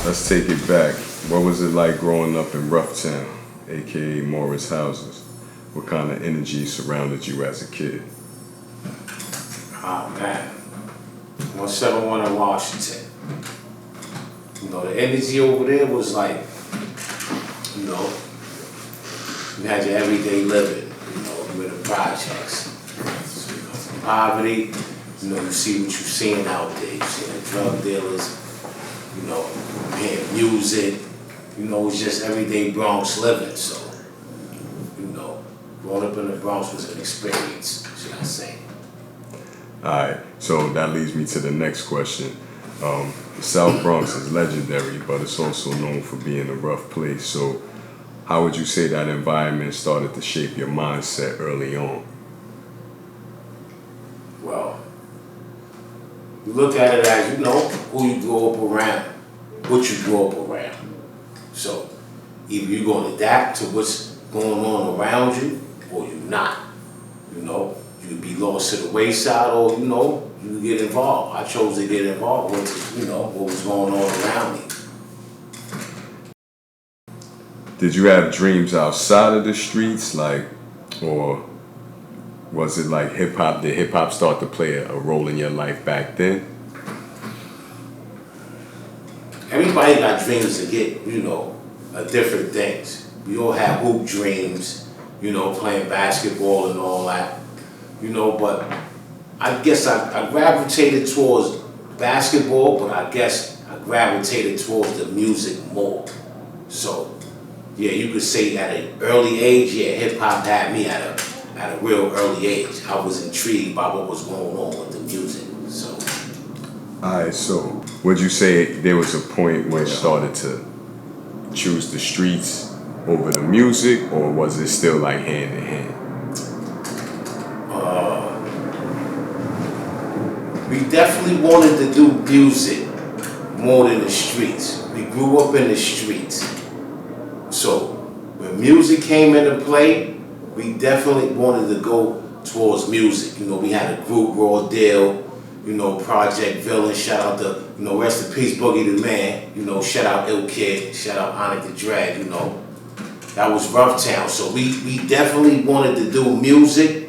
Let's take it back. What was it like growing up in Roughtown, aka Morris Houses? What kind of energy surrounded you as a kid? Oh man, 171 in Washington. You know, the energy over there was like, you know, you had your everyday living, you know, you in the projects. So, you know, from poverty, you know, you see what you're seeing out there. You see the drug dealers, you know, hearing music, you know, it's just everyday Bronx living. So, you know, growing up in the Bronx was an experience, should I say. Alright, so that leads me to the next question. The South Bronx is legendary, but it's also known for being a rough place. So how would you say that environment started to shape your mindset early on? Well, you look at it as, you know, who you grow up around, what you grow up around. So either you're going to adapt to what's going on around you or you're not. You know, you could be lost to the wayside or, you know, you get involved. I chose to get involved with, you know, what was going on around me. Did you have dreams outside of the streets, like, or was it like hip hop? Did hip hop start to play a role in your life back then? Everybody got dreams to get, you know, different things. We all have hoop dreams, you know, playing basketball and all that, you know, but I guess I gravitated towards basketball, but I guess I gravitated towards the music more. So, yeah, you could say at an early age, yeah, hip hop had me at a real early age. I was intrigued by what was going on with the music. So, Alright, so would you say there was a point where you started to choose the streets over the music, or was it still like hand in hand? We definitely wanted to do music more than the streets. We grew up in the streets. So when music came into play, we definitely wanted to go towards music. You know, we had a group, Raw Deal, you know, Project Villain, shout out to, you know, rest in peace, Boogie the Man, you know, shout out Ill Kid, shout out Onyx the Drag, you know. That was Roughtown. So we definitely wanted to do music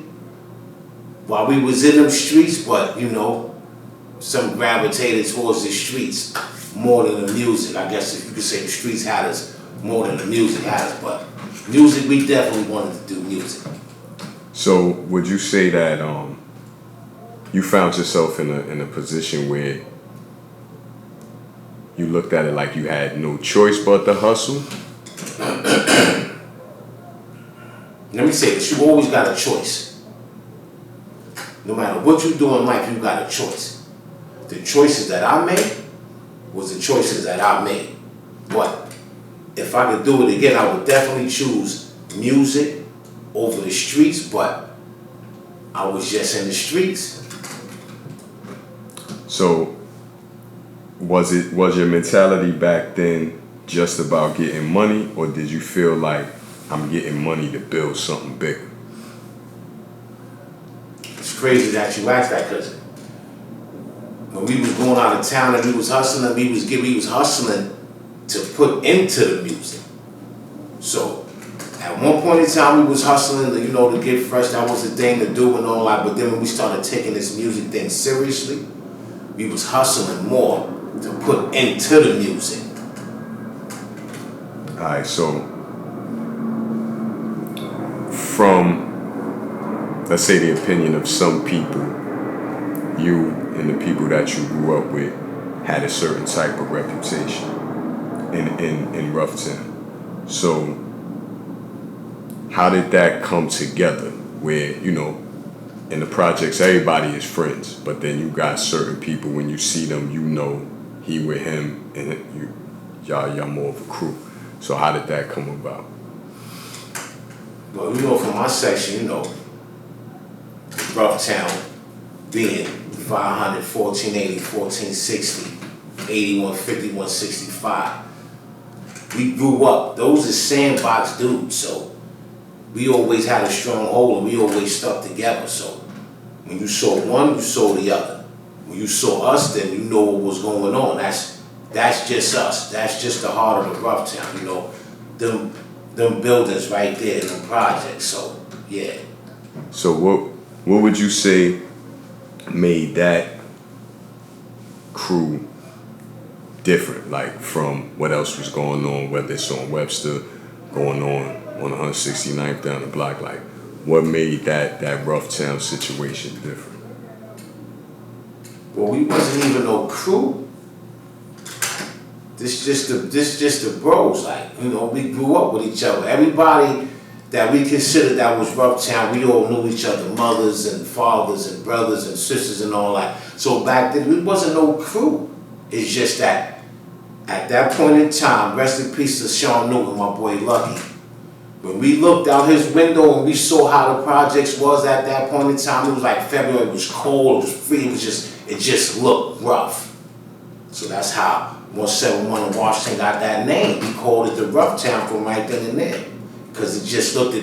while we was in them streets, but, you know, some gravitated towards the streets more than the music. I guess if you could say the streets had us more than the music had us, but music, we definitely wanted to do music. So would you say that you found yourself in a position where you looked at it like you had no choice but to hustle? Let me say this, you always got a choice. No matter what you do in life, you got a choice. The choices that I made was the choices that I made. But if I could do it again, I would definitely choose music over the streets, but I was just in the streets. So was your mentality back then just about getting money, or did you feel like I'm getting money to build something bigger? It's crazy that you asked that, because when we was going out of town and we was hustling, we was hustling to put into the music. So at one point in time, we was hustling to, you know, to get fresh. That was the thing to do and all that. But then when we started taking this music thing seriously, we was hustling more to put into the music. Alright, so from, let's say, the opinion of some people, you and the people that you grew up with had a certain type of reputation in Roughtown. So how did that come together where, you know, in the projects everybody is friends, but then you got certain people, when you see them, you know he with him and y'all more of a crew. So how did that come about? Well, you know, from my section, you know, Roughtown being 500, 1480, 1460, 8150, 165. We grew up. Those are sandbox dudes, so we always had a strong hold and we always stuck together. So when you saw one, you saw the other. When you saw us, then you know what was going on. that's just us. That's just the heart of the rough town, you know. Them buildings right there in the projects. So yeah. So what would you say made that crew different, like from what else was going on, whether it's on Webster, going on 169th down the block, like what made that rough town situation different? Well, we wasn't even no crew. This just the bros, like, you know, we grew up with each other. Everybody that we considered that was rough town, we all knew each other, mothers and fathers and brothers and sisters and all that. So back then, we wasn't no crew. It's just that at that point in time, rest in peace to Sean Newton, my boy Lucky. When we looked out his window and we saw how the projects was at that point in time, it was like February, it was cold, it was free, it just looked rough. So that's how 171 in Washington got that name. We called it the rough town from right then and there. Because it just looked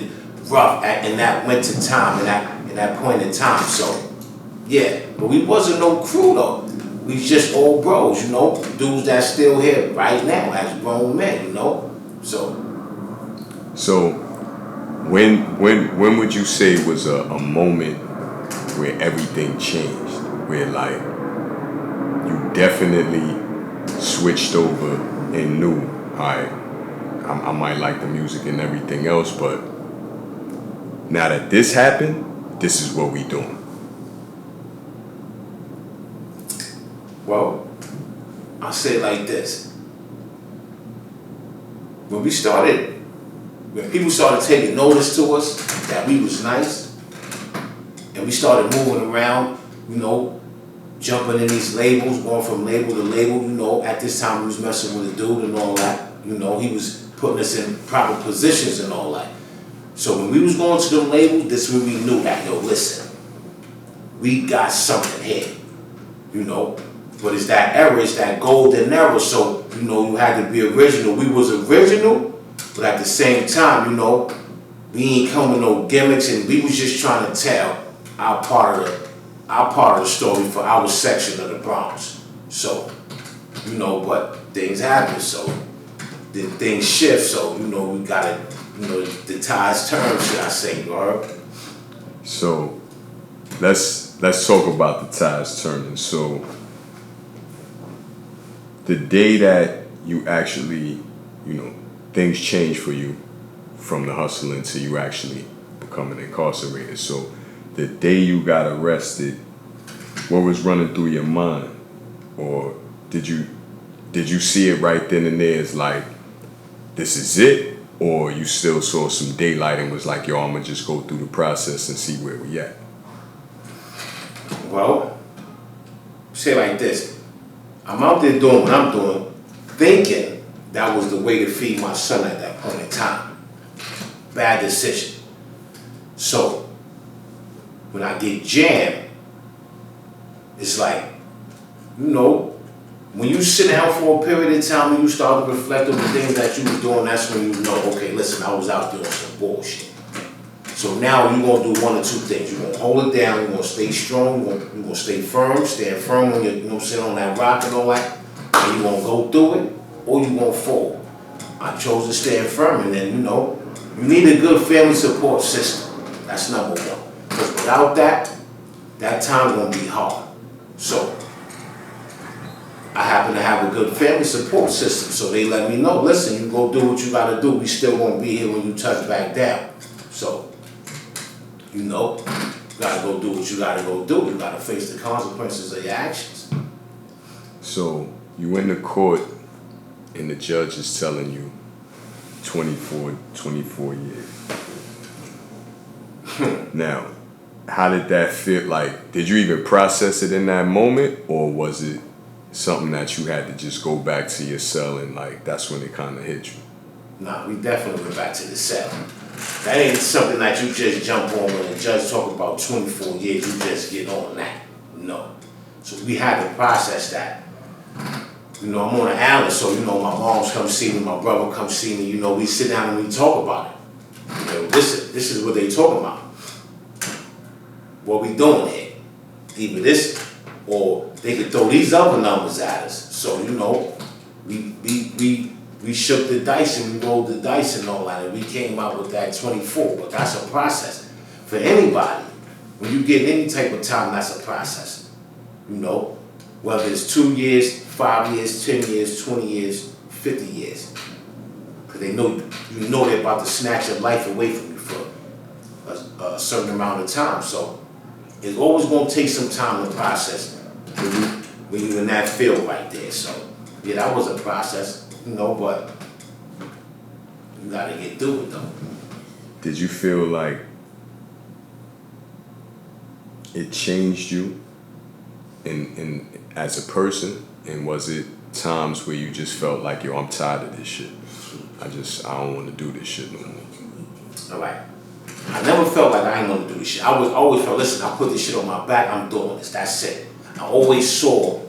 rough in that winter time, in that point in time. So, yeah, but we wasn't no crew though. We just old bros, you know, dudes that's still here right now as grown men, you know. So when would you say was a moment where everything changed, where like you definitely switched over and knew, all right, I might like the music and everything else, but now that this happened, this is what we doing? Well, I'll say it like this. When people started taking notice to us that we was nice, and we started moving around, you know, jumping in these labels, going from label to label, you know, at this time we was messing with a dude and all that, you know, he was putting us in proper positions and all that. So when we was going to them labels, this is when we knew that, yo, listen, we got something here, you know. But it's that era, it's that golden era, so, you know, you had to be original. We was original, but at the same time, you know, we ain't come with no gimmicks, and we was just trying to tell our part of the story for our section of the Bronx. So, you know, but things happen, so then things shift, so, you know, we gotta, you know, the tides turn, should I say, bro? So let's talk about the tides turning. So the day that you actually, you know, things change for you from the hustling to you actually becoming incarcerated. So the day you got arrested, what was running through your mind? Or did you see it right then and there as like, this is it? Or you still saw some daylight and was like, yo, I'm gonna just go through the process and see where we at? Well, say it like this. I'm out there doing what I'm doing, thinking that was the way to feed my son at that point in time. Bad decision. So, when I get jammed, it's like, you know, when you sit down for a period of time and you start to reflect on the things that you were doing, that's when you know, okay, listen, I was out doing some bullshit. So now you're going to do one or two things. You're going to hold it down, you're going to stay strong, you're going to stay firm, stand firm when you're, you know, sitting on that rock and all that, and you're going to go through it, or you're going to fall. I chose to stand firm, and then, you know, you need a good family support system. That's number one. Because without that, that time's going to be hard. So, I happen to have a good family support system, so they let me know, listen, you go do what you got to do, we still going to be here when you touch back down. So, you know, you gotta go do what you gotta go do. You gotta face the consequences of your actions. So you in the court and the judge is telling you 24 years. Now, how did that feel? Like, did you even process it in that moment, or was it something that you had to just go back to your cell and like that's when it kind of hit you? Nah, we definitely went back to the cell. That ain't something that you just jump on when the judge talk about 24 years, you just get on that. No. So we had to process that. You know, I'm on an island, so, you know, my moms come see me, my brother come see me, you know, we sit down and we talk about it. You know, this is what they talking about. What we doing here? Either this, or they could throw these other numbers at us. So, you know, we shook the dice and we rolled the dice and all that, and we came out with that 24. But that's a process for anybody. When you get any type of time, that's a process. You know, whether it's 2 years, 5 years, 10 years, 20 years, 50 years, because they know they're about to snatch your life away from you for a certain amount of time. So it's always going to take some time to process when you're in that field right there. So yeah, that was a process, you know, but you got to get through it though. Did you feel like it changed you in as a person, and was it times where you just felt like, yo, I'm tired of this shit, I don't want to do this shit no more? All right, I never felt like I ain't want to do this shit. I always felt, listen, I put this shit on my back, I'm doing this, that's it. I always saw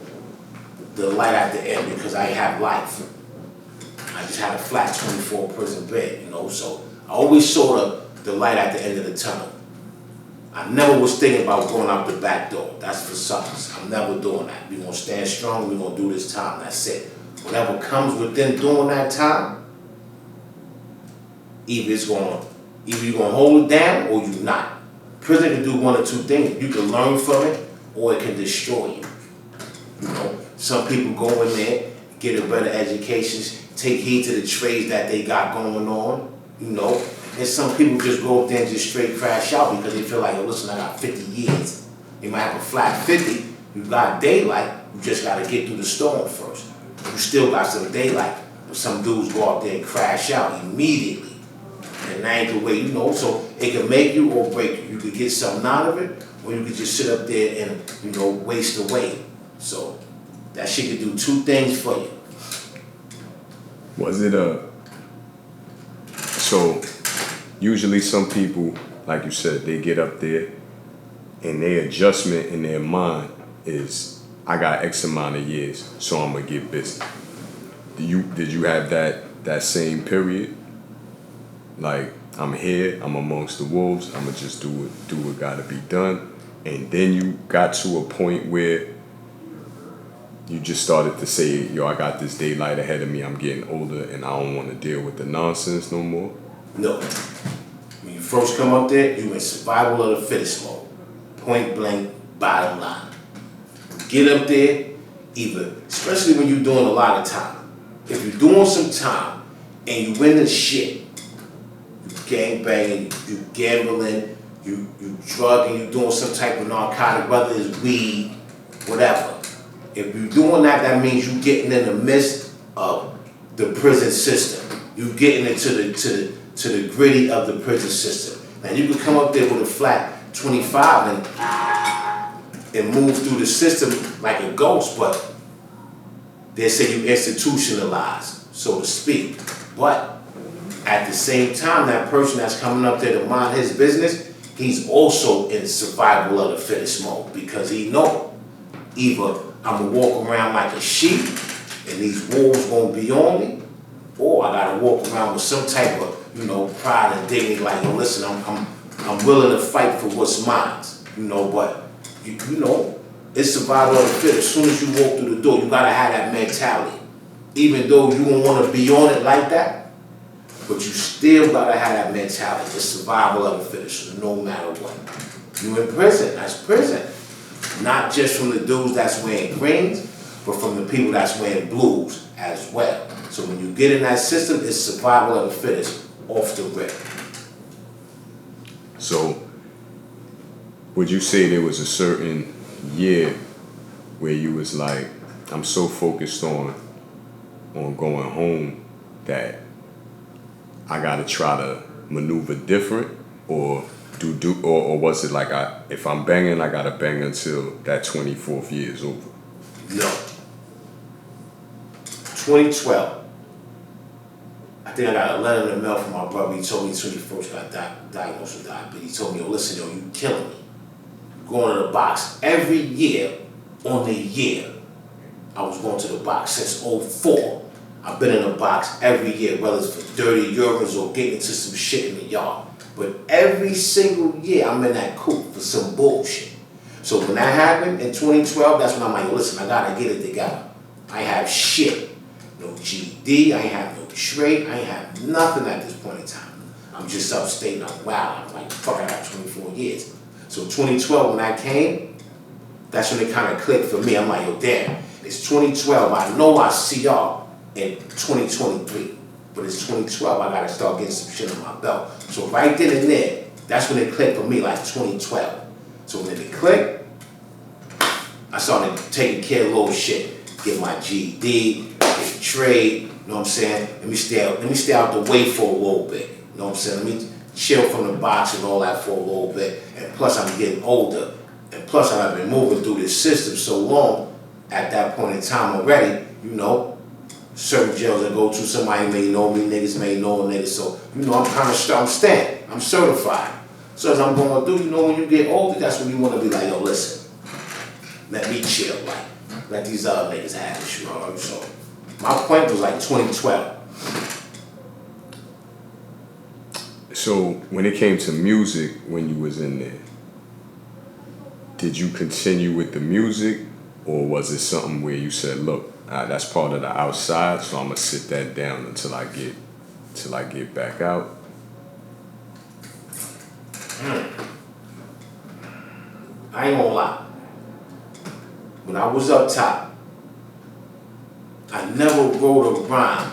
the light at the end because I have life. I just had a flat 24 prison bed, you know, so I always saw the light at the end of the tunnel. I never was thinking about going out the back door. That's for suckers. I'm never doing that. We're going to stand strong. We're going to do this time. That's it. Whatever comes within doing that time, either you're going to hold it down or you're not. Prison can do one or two things. You can learn from it or it can destroy you. You know, some people go in there, get a better education, take heed to the trades that they got going on, you know. And some people just go up there and just straight crash out because they feel like, oh, listen, I got 50 years. You might have a flat 50, you got daylight, you just got to get through the storm first. You still got some daylight, but some dudes go out there and crash out immediately. And that ain't the way, you know, so it can make you or break you. You could get something out of it, or you could just sit up there and, you know, waste away. So that shit could do two things for you. Was it so usually some people, like you said, they get up there and their adjustment in their mind is, I got X amount of years, so I'm gonna get busy. Did you have that same period? Like, I'm here, I'm amongst the wolves, I'm gonna just do what gotta be done, and then you got to a point where you just started to say, yo, I got this daylight ahead of me, I'm getting older, and I don't want to deal with the nonsense no more? No. When you first come up there, you in survival of the fittest mode. Point blank, bottom line. Get up there, either, especially when you're doing a lot of time. If you're doing some time and you win the shit, you gang banging, you gambling, you drugging, you doing some type of narcotic, whether it's weed, whatever. If you're doing that, that means you're getting in the midst of the prison system. You're getting into the gritty of the prison system. Now you can come up there with a flat 25 and move through the system like a ghost, but they say you institutionalized, so to speak. But at the same time, that person that's coming up there to mind his business, he's also in survival of the fittest mode because he know either I'm gonna walk around like a sheep and these wolves gonna be on me, or I gotta walk around with some type of, you know, pride and dignity, like, yo, listen, I'm willing to fight for what's mine, you know, but you know, it's survival of the fittest. As soon as you walk through the door, you gotta have that mentality. Even though you don't wanna be on it like that, but you still gotta have that mentality. It's survival of the fittest, no matter what. You in prison, that's prison. Not just from the dudes that's wearing greens, but from the people that's wearing blues as well. So when you get in that system, it's survival of the fittest off the rip. So would you say there was a certain year where you was like, I'm so focused on going home that I gotta try to maneuver different, or or was it like, if I'm banging, I gotta bang until that 24th year is over? No. 2012. I think I got a letter in the mail from my brother. He told me when he first got diagnosed with diabetes. He told me, yo, listen, yo, you killing me. Going to the box every year on the year. I was going to the box since 2004. I've been in the box every year, whether it's for dirty urines or getting into some shit in the yard. But every single year, I'm in that coop for some bullshit. So when that happened in 2012, that's when I'm like, listen, I gotta get it together. I have shit. No GED, I ain't have no trade, I ain't have nothing at this point in time. I'm just upstate and I'm wild. I'm like, fuck, I got 24 years. So 2012 when I came, that's when it kind of clicked for me. I'm like, yo, damn, it's 2012. I know I see y'all in 2023, but it's 2012. I gotta start getting some shit on my belt. So right then and there, that's when it clicked for me, like 2012. So when it clicked, I started taking care of little shit. Get my GED, get a trade, you know what I'm saying? Let me stay out the way for a little bit. You know what I'm saying? Let me chill from the box and all that for a little bit. And plus I'm getting older. And plus I've been moving through this system so long at that point in time already, you know, certain jails I go to, somebody may know me, niggas may know a nigga. So, you know, I'm stamped. I'm certified. So as I'm going through, you know, when you get older, that's when you want to be like, yo, listen, let me chill, like, let these other niggas have this, you know. So my point was like 2012. So when it came to music, when you was in there, did you continue with the music, or was it something where you said, look, that's part of the outside, so I'm gonna sit that down until I get back out? I ain't gonna lie. When I was up top, I never wrote a rhyme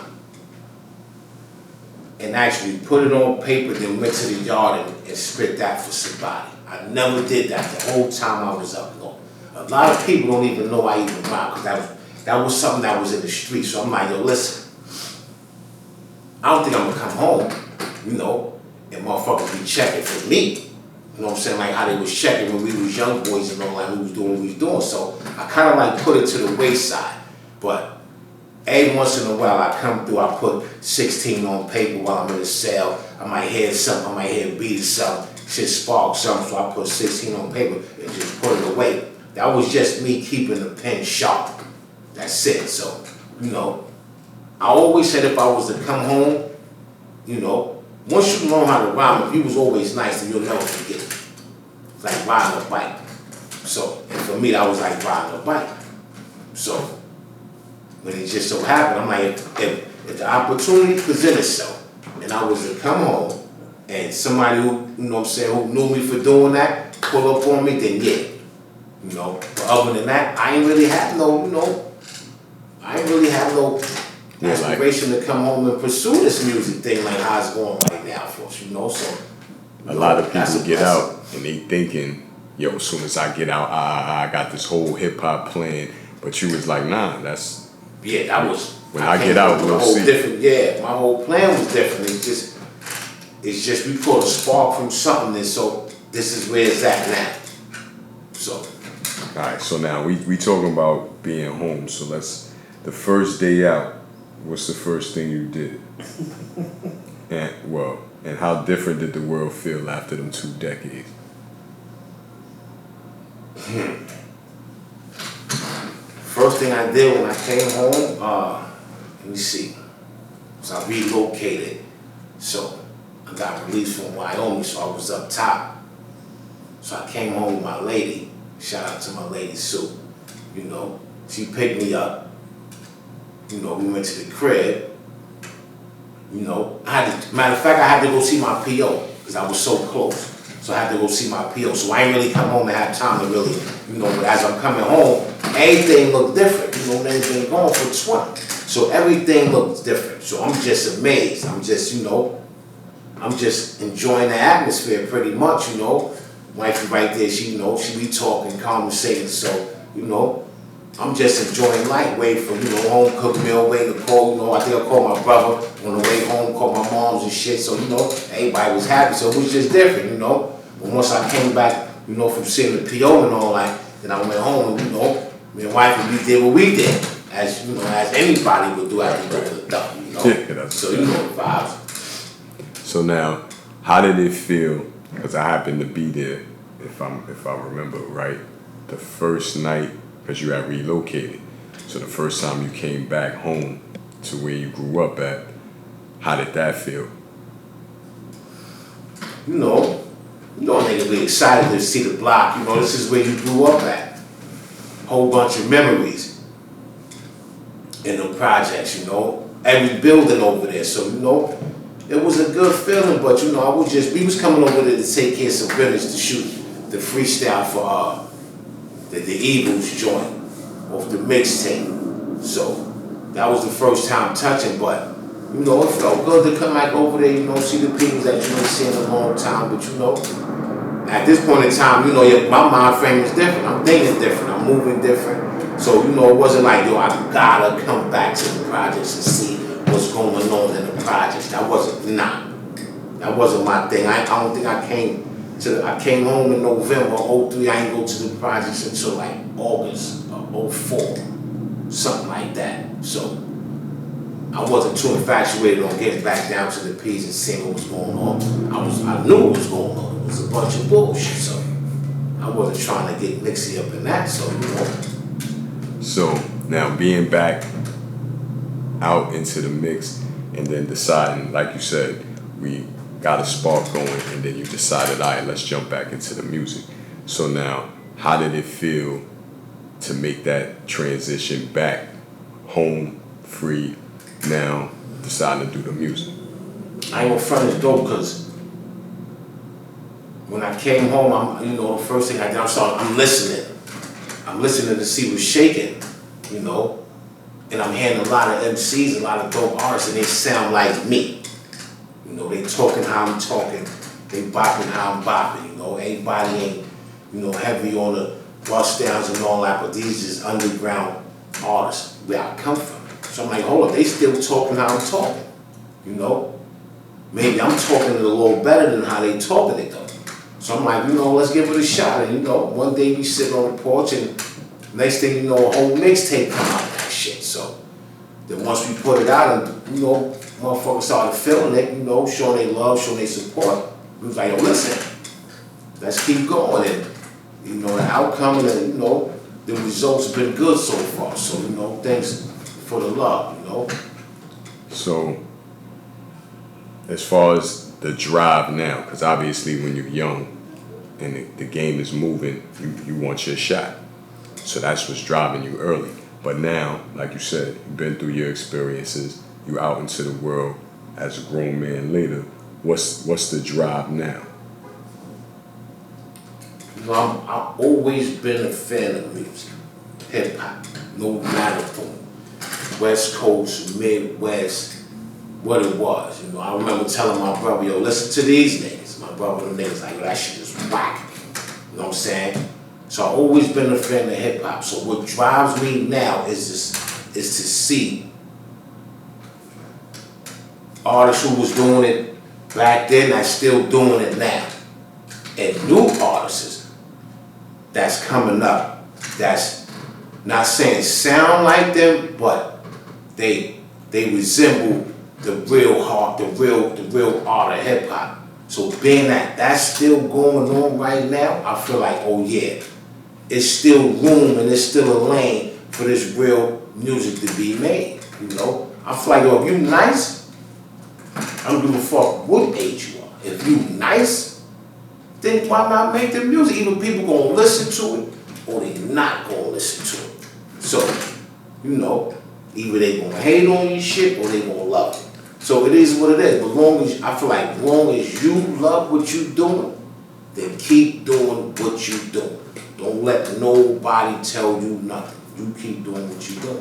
and actually put it on paper, then went to the yard and spit that for somebody. I never did that the whole time I was up north. A lot of people don't even know I even rhyme, because that was something that was in the street. So I'm like, yo, listen, I don't think I'm gonna come home, you know, and motherfuckers be checking for me. You know what I'm saying? Like how they was checking when we was young boys and all that, we was doing what we was doing. So I kind of like put it to the wayside. But every once in a while I come through, I put 16 on paper while I'm in the cell. I might hear something, I might hear a beat or something, shit spark something, so I put 16 on paper and just put it away. That was just me keeping the pen sharp. That's it. So, you know, I always said if I was to come home, you know, once you learn how to rhyme, if you was always nice, then you'll never forget it. It's like riding a bike. So, and for me, that was like riding a bike. So, when it just so happened, I'm like, if the opportunity presented itself, and I was to come home, and somebody who, you know what I'm saying, who knew me for doing that, pull up on me, then yeah. You know, but other than that, I ain't really have no, you know, aspiration to come home and pursue this music thing like how it's going right now for us, you know. So a lot of people get out and they thinking, yo, as soon as I get out, I got this whole hip hop plan. But you was like, nah, that's that was when I get out, we'll see. Different, yeah, my whole plan was different. It's just we caught a spark from something, and so this is where it's at now. So all right, so now we talking about being home. So the first day out, what's the first thing you did? And how different did the world feel after them 2 decades? First thing I did when I came home, let me see. So I relocated. So I got released from Wyoming, so I was up top. So I came home with my lady. Shout out to my lady Sue. You know, she picked me up. You know, we went to the crib. You know, matter of fact, I had to go see my PO because I was so close. So I had to go see my PO. So I ain't really come home and have time to really, you know, but as I'm coming home, everything looked different. You know, they've been gone for 20. So everything looks different. So I'm just amazed. I'm just, you know, I'm just enjoying the atmosphere pretty much, you know. Wifey right there, she, you know, she be talking, conversating. So, you know, I'm just enjoying life, waiting for, you know, home cooked meal, waiting to call, you know, I think I called my brother on the way home, called my moms and shit, so, you know, everybody was happy, so it was just different, you know. But once I came back, you know, from seeing the PO and all that, then I went home and, you know, me and wife, we did what we did, as, you know, as anybody would do after you go to the dump, you know. Yeah, so, you know, the vibes. So now, how did it feel, because I happened to be there, if I remember right, the first night, because you had relocated. So the first time you came back home to where you grew up at, how did that feel? You know, a nigga be excited to see the block. You know, this is where you grew up at. Whole bunch of memories in the projects, you know. every building over there. So, you know, it was a good feeling, but you know, we was coming over there to take care of some business, to shoot the freestyle for the Eagles joint off the mixtape. So that was the first time touching, but you know, it felt good to come back over there, you know, see the people that you ain't seen in a long time. But you know, at this point in time, you know, my mind frame is different. I'm thinking different. I'm moving different. So, you know, it wasn't like, yo, I gotta come back to the projects and see what's going on in the projects. That wasn't my thing. I don't think I came home in November of 03. I ain't go to the projects until like August of 04, something like that. So I wasn't too infatuated on getting back down to the P's and seeing what was going on. I knew what was going on. It was a bunch of bullshit, so I wasn't trying to get mixy up in that, so you know. So now being back out into the mix and then deciding, like you said, we got a spark going, and then you decided, all right, let's jump back into the music. So now, how did it feel to make that transition back home, free, now deciding to do the music? I ain't gonna front this dope, because when I came home, the first thing I did, I'm listening. I'm listening to see what's shaking, you know, and I'm hearing a lot of MCs, a lot of dope artists, and they sound like me. You know, they talking how I'm talking, they bopping how I'm bopping, you know, everybody ain't, you know, heavy on the bust downs and all that, but these is underground artists where I come from. So I'm like, hold up, they still talking how I'm talking, you know? Maybe I'm talking it a little better than how they talking it though. So I'm like, you know, let's give it a shot. And you know, one day we sit on the porch and next thing you know, a whole mixtape come out of that shit. So then once we put it out and, you know, motherfuckers started feeling it, you know, showing their love, showing their support. We was like, yo, listen, let's keep going. And, you know, the outcome and, you know, the results have been good so far. So, you know, thanks for the love, you know. So, as far as the drive now, because obviously when you're young and the game is moving, you want your shot. So that's what's driving you early. But now, like you said, you've been through your experiences, you out into the world as a grown man later. What's the drive now? You know, I've always been a fan of music, hip hop, no matter from West Coast, Midwest, what it was. You know, I remember telling my brother, yo, listen to these niggas. My brother, them niggas like, yo, that shit is whack. You know what I'm saying? So I've always been a fan of hip hop. So what drives me now is to see artists who was doing it back then that's still doing it now. And new artists that's coming up that's not saying sound like them, but they resemble the real heart, the real art of hip hop. So being that that's still going on right now, I feel like, oh yeah, it's still room and it's still a lane for this real music to be made. You know, I feel like, yo, if you nice, I don't give a fuck what age you are. If you nice, then why not make the music? Either people gonna listen to it or they not gonna listen to it. So, you know, either they gonna hate on your shit or they gonna love it. So it is what it is. But I feel like long as you love what you doing, then keep doing what you doing. Don't let nobody tell you nothing. You keep doing what you doing.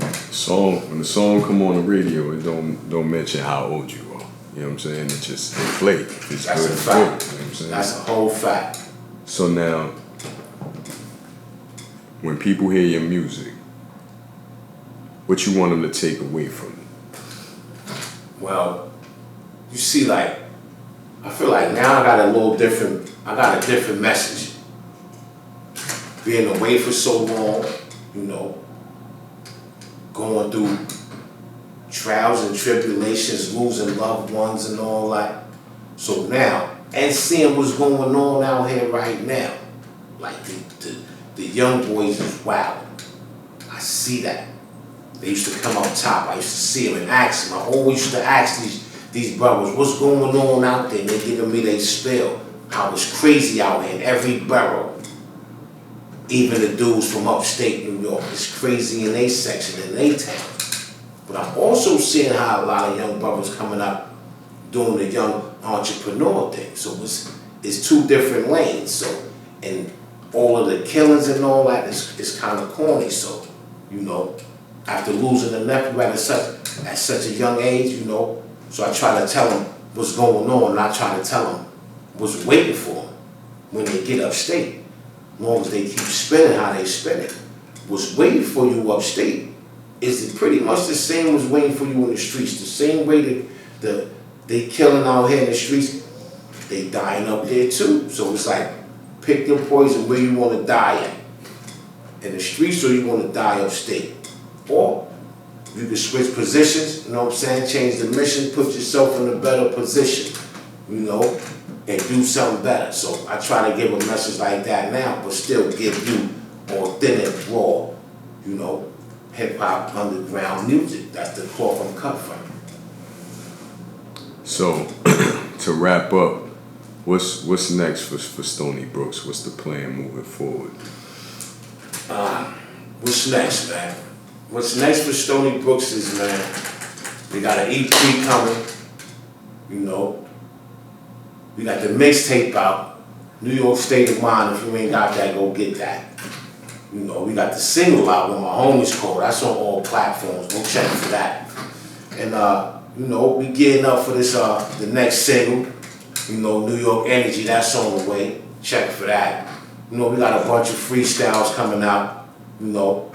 When the song come on the radio, it don't mention how old you are. You know what I'm saying? It just play. It's That's good. a fact. You know what I'm saying? That's a whole fact. So now, when people hear your music, what you want them to take away from it? Well, you see, like, I feel like now I got a different message. Being away for so long, you know, going through trials and tribulations, losing loved ones and all that. So now, and seeing what's going on out here right now, like the young boys is wild. I see that. They used to come up top. I used to see them and ask them. I always used to ask these brothers, what's going on out there? And they giving me their spill. How it's crazy out here in every borough. Even the dudes from upstate New York, it's crazy in their section, in their town. But I'm also seeing how a lot of young brothers coming up doing the young entrepreneur thing. So it's two different lanes. So, and all of the killings and all that is kind of corny. So, you know, after losing a nephew at such a young age, you know, so I try to tell them what's going on, and I try to tell them what's waiting for them when they get upstate. As long as they keep spinning how they spin it. What's waiting for you upstate is pretty much the same as waiting for you in the streets. The same way that they killing out here in the streets, they dying up there too. So it's like, pick your poison where you want to die at. In the streets, or you want to die upstate. Or you can switch positions, you know what I'm saying? Change the mission, put yourself in a better position, you know, and do something better. So I try to give a message like that now, but still give you authentic, raw, you know, hip-hop underground music. That's the cloth I'm cut from. So, to wrap up, what's next for Stoney Brooks? What's the plan moving forward? What's next, man? What's next for Stoney Brooks is, man, we got an EP coming, you know. We got the mixtape out, New York State of Mind. If you ain't got that, go get that. You know, we got the single out with my homies called. That's on all platforms. Go check for that. And you know, we getting up for this the next single. You know, New York Energy. That's on the way. Check for that. You know, we got a bunch of freestyles coming out. You know,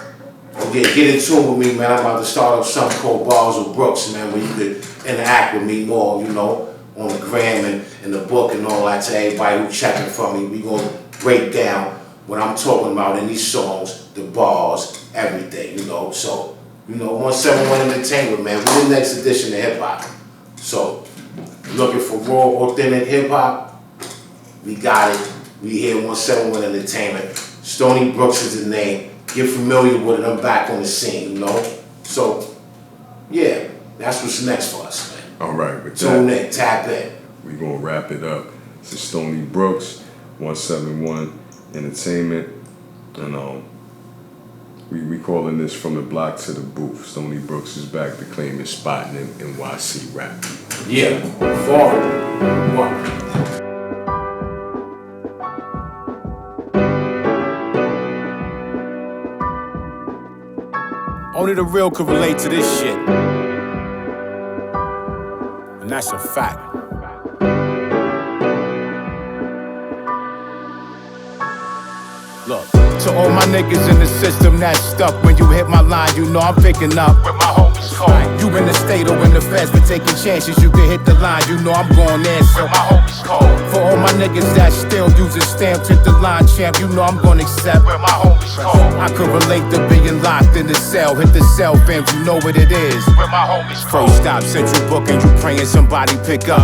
get in tune with me, man. I'm about to start up something called Bars with Brooks, man, where you could interact with me more. You know, on the gram and the book and all that. To everybody who checking for me, we gonna break down what I'm talking about in these songs, the bars, everything, you know. So, you know, 17One Entertainment, man, we're the next edition of hip-hop. So, looking for raw, authentic hip-hop, we got it. We here, 17One Entertainment. Stoney Brooks is the name. Get familiar with it, I'm back on the scene, you know. So, yeah, that's what's next for us, man. All right, with Tune that, in, tap in. we gonna wrap it up. This is Stoney Brooks, 17One Entertainment, and we calling this From the Block to the Booth. Stoney Brooks is back to claim his spot in NYC rap. Yeah, forward. One. Only the real could relate to this shit. And that's a fact. Look, to all my niggas in the system that's stuck, when you hit my line, you know I'm picking up. Where my homies call. You in the state or in the feds, but taking chances, you can hit the line, you know I'm going there. So my homies call. For all my niggas that still using stamps, hit the line, champ, you know I'm gonna accept. Where my homies call. I could relate to being locked in the cell, hit the cell, fam, you know what it is. Where my homies call. First stop, central booking, you praying somebody pick up.